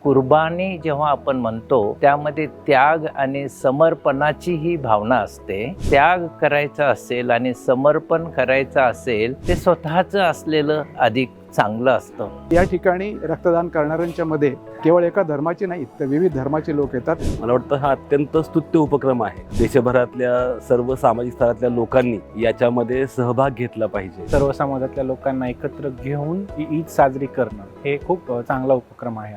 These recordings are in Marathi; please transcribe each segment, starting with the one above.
कुर्बानी जेव्हा आपण म्हणतो त्यामध्ये त्याग आणि समर्पणाची ही भावना असते। त्याग करायचा असेल आणि समर्पण करायचं असेल ते स्वतःचं असलेलं अधिक चांगलं असतं। या ठिकाणी रक्तदान करणाऱ्यांच्या मध्ये केवळ एका धर्माचे नाही तर विविध धर्माचे लोक येतात। मला वाटतं हा अत्यंत स्तुत्य उपक्रम आहे। देशभरातल्या सर्व सामाजिक स्तरातल्या लोकांनी याच्यामध्ये सहभाग घेतला पाहिजे। सर्व समाजातल्या लोकांना एकत्र घेऊन ईद साजरी करणं हे खूप चांगला उपक्रम आहे।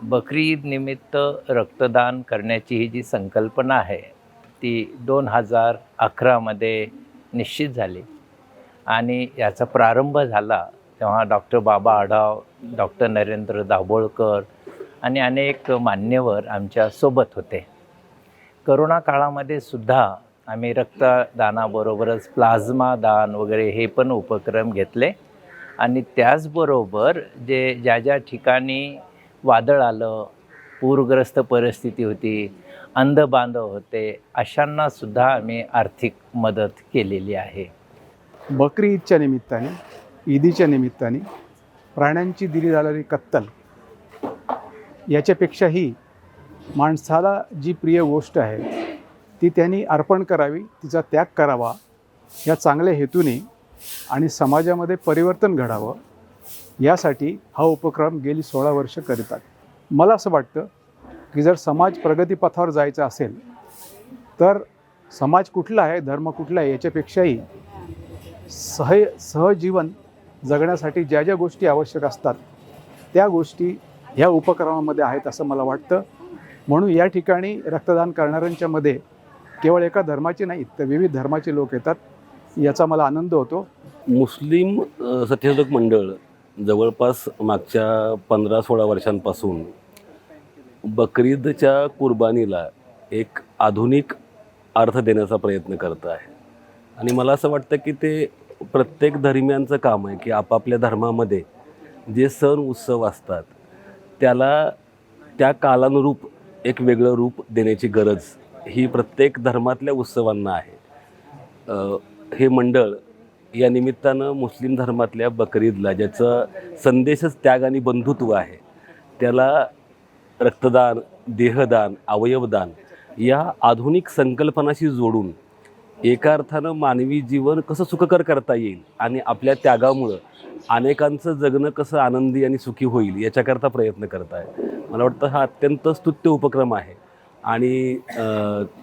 बकरी ईद निमित्त रक्तदान करण्याची ही जी संकल्पना आहे ती 2011 मध्ये निश्चित झाली आणि याचा प्रारंभ झाला तेव्हा डॉक्टर बाबा आढाव, डॉक्टर नरेंद्र दाभोळकर आणि अनेक मान्यवर आमच्या सोबत होते। करोना काळामध्ये सुद्धा आम्ही रक्तदानाबरोबरच प्लाझ्मा दान वगैरे हे पण उपक्रम घेतले आणि त्याचबरोबर ज्या ठिकाणी वादळ आलं, पूरग्रस्त परिस्थिती होती, अंधबांधव होते, अशांना सुद्धा आम्ही आर्थिक मदत केलेली आहे। बकरी ईदच्या निमित्ताने, ईदीच्या निमित्ताने प्राण्यांची दिली जाणारी कत्तल याच्यापेक्षाही माणसाला जी प्रिय गोष्ट आहे ती त्यांनी अर्पण करावी, तिचा त्याग करावा या चांगल्या हेतूने आणि समाजामध्ये परिवर्तन घडावं यासाठी हा उपक्रम गेली 16 वर्ष करतात। मला असं वाटतं की जर समाज प्रगतीपथावर जायचा असेल तर समाज कुठला आहे, धर्म कुठला आहे याच्यापेक्षाही सहजीवन जगण्यासाठी ज्या ज्या गोष्टी आवश्यक असतात त्या गोष्टी ह्या उपक्रमामध्ये आहेत असं मला वाटतं। म्हणून या ठिकाणी रक्तदान करणाऱ्यांच्या मध्ये केवळ एका धर्माचे नाही तर विविध धर्माचे लोक येतात, याचा मला आनंद होतो। मुस्लिम सत्यशोधक मंडळ जवळपास मागच्या 15-16 वर्षांपासून बकरीदच्या कुर्बानीला एक आधुनिक अर्थ देण्याचा प्रयत्न करत आहे आणि मला असं वाटतं की ते प्रत्येक धर्मियांचं काम आहे की आपापल्या धर्मामध्ये जे सण उत्सव असतात त्याला त्या कालानुरूप एक वेगळं रूप देण्याची गरज ही प्रत्येक धर्मातल्या उत्सवांना आहे। हे मंडळ या निमित्तानं मुस्लिम धर्मातल्या बकरीदला ज्याचा संदेशच त्याग आणि बंधुत्व आहे त्याला रक्तदान, देहदान, अवयवदान या आधुनिक संकल्पनाशी जोडून एका अर्थानं मानवी जीवन कसं सुखकर करता येईल आणि आपल्या त्यागामुळं अनेकांचं जगणं कसं आनंदी आणि सुखी होईल याच्याकरता प्रयत्न करत आहे। मला वाटतं हा अत्यंत स्तुत्य उपक्रम आहे आणि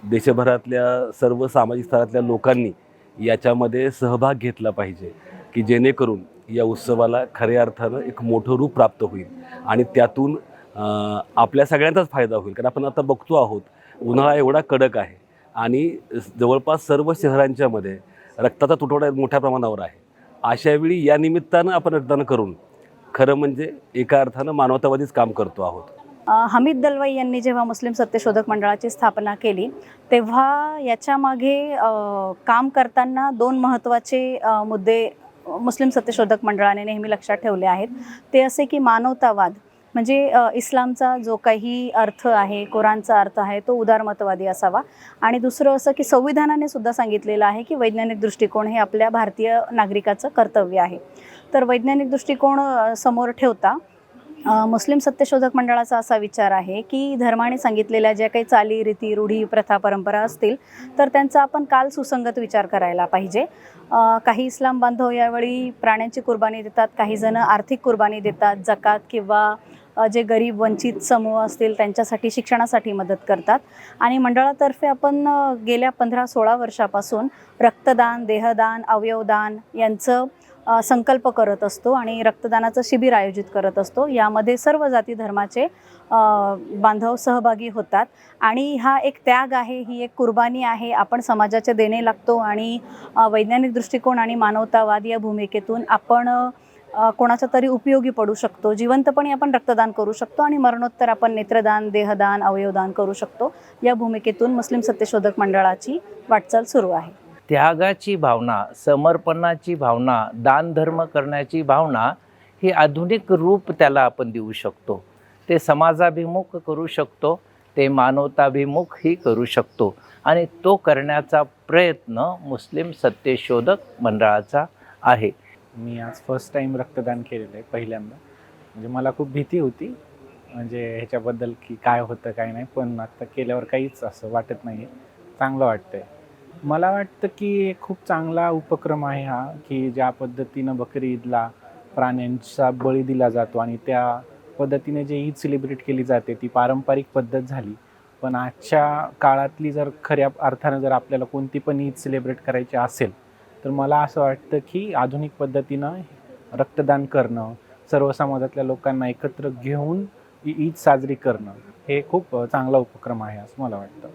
देशभरातल्या सर्व सामाजिक स्तरातल्या लोकांनी याच्यामध्ये सहभाग घेतला पाहिजे की जेणेकरून या उत्सवाला खऱ्या अर्थानं एक मोठं रूप प्राप्त होईल आणि त्यातून आपल्या सगळ्यांचाच फायदा होईल। कारण आपण आता बघतो आहोत उन्हाळा एवढा कडक आहे आणि जवळपास सर्व शहरांच्यामध्ये रक्ताचा तुटवडा मोठ्या प्रमाणावर आहे। अशावेळी या निमित्तानं आपण रक्तदान करून खरं म्हणजे एका अर्थानं मानवतावादीच काम करतो आहोत। हमीद दलवाई यांनी जेव्हा मुस्लिम सत्यशोधक मंडळाची स्थापना केली तेव्हा याच्यामागे काम करताना 2 महत्त्वाचे मुद्दे मुस्लिम सत्यशोधक मंडळाने नेहमी लक्षात ठेवले आहेत। ते असे की मानवतावाद म्हणजे इस्लामचा जो काही अर्थ आहे, कुराणचा अर्थ आहे तो उदारमतवादी असावा आणि दुसरं असं की संविधानाने सुद्धा सांगितलेलं आहे की वैज्ञानिक दृष्टिकोन हे आपल्या भारतीय नागरिकाचं कर्तव्य आहे। तर वैज्ञानिक दृष्टिकोन समोर ठेवता मुस्लिम सत्यशोधक मंडळाचा असा विचार आहे की धर्माने सांगितलेल्या ज्या काही चाली, रीती, रूढी, प्रथा, परंपरा असतील तर त्यांचा आपण काल सुसंगत विचार करायला पाहिजे। काही इस्लाम बांधव यावेळी प्राण्यांची कुर्बानी देतात, काही जण आर्थिक कुर्बानी देतात, जकात किंवा जे गरीब वंचित समूह असतील त्यांच्यासाठी शिक्षणासाठी मदत करतात आणि मंडळातर्फे आपण गेल्या 15-16 वर्षापासून रक्तदान, देहदान, अवयवदान यांचं संकल्प करत असतो आणि रक्तदानाचं शिबिर आयोजित करत असतो। यामध्ये सर्व जाती धर्माचे बांधव सहभागी होतात आणि हा एक त्याग आहे, ही एक कुर्बानी आहे। आपण समाजाचे देणे लागतो आणि वैज्ञानिक दृष्टिकोन आणि मानवतावाद या भूमिकेतून आपण कोणाचा तरी उपयोगी पडू शकतो. जिवंतपणी आपण रक्तदान करू शकतो आणि मरणोत्तर आपण नेत्रदान, देहदान, अवयवदान करू शकतो. या भूमिकेतून मुस्लिम सत्यशोधक मंडळाची वाटचाल सुरू आहे. त्यागाची भावना, समर्पणाची भावना, दानधर्म करण्याची भावना ही आधुनिक रूप त्याला आपण देऊ शकतो. ते समाजाभिमुख करू शकतो, ते मानवताभिमुखही करू शकतो आणि तो करण्याचा प्रयत्न मुस्लिम सत्यशोधक मंडळाचा आहे. मी आज फर्स्ट टाईम रक्तदान केलेलं आहे पहिल्यांदा. म्हणजे मला खूप भीती होती म्हणजे ह्याच्याबद्दल की काय होतं काय नाही, पण आता केल्यावर काहीच असं वाटत नाही आहे, चांगलं वाटतं आहे. मला वाटतं की खूप चांगला उपक्रम आहे हा, की ज्या पद्धतीनं बकरी ईदला प्राण्यांचा बळी दिला जातो आणि त्या पद्धतीने जे ईद सेलिब्रेट केली जाते ती पारंपरिक पद्धत झाली. पण आजच्या काळातली जर खऱ्या अर्थानं जर आपल्याला कोणती पण ईद सेलिब्रेट करायची असेल तर मला असं वाटतं की आधुनिक पद्धतीनं रक्तदान करणं, सर्व समाजातल्या लोकांना एकत्र घेऊन ईद साजरी करणं हे खूप चांगला उपक्रम आहे असं मला वाटतं.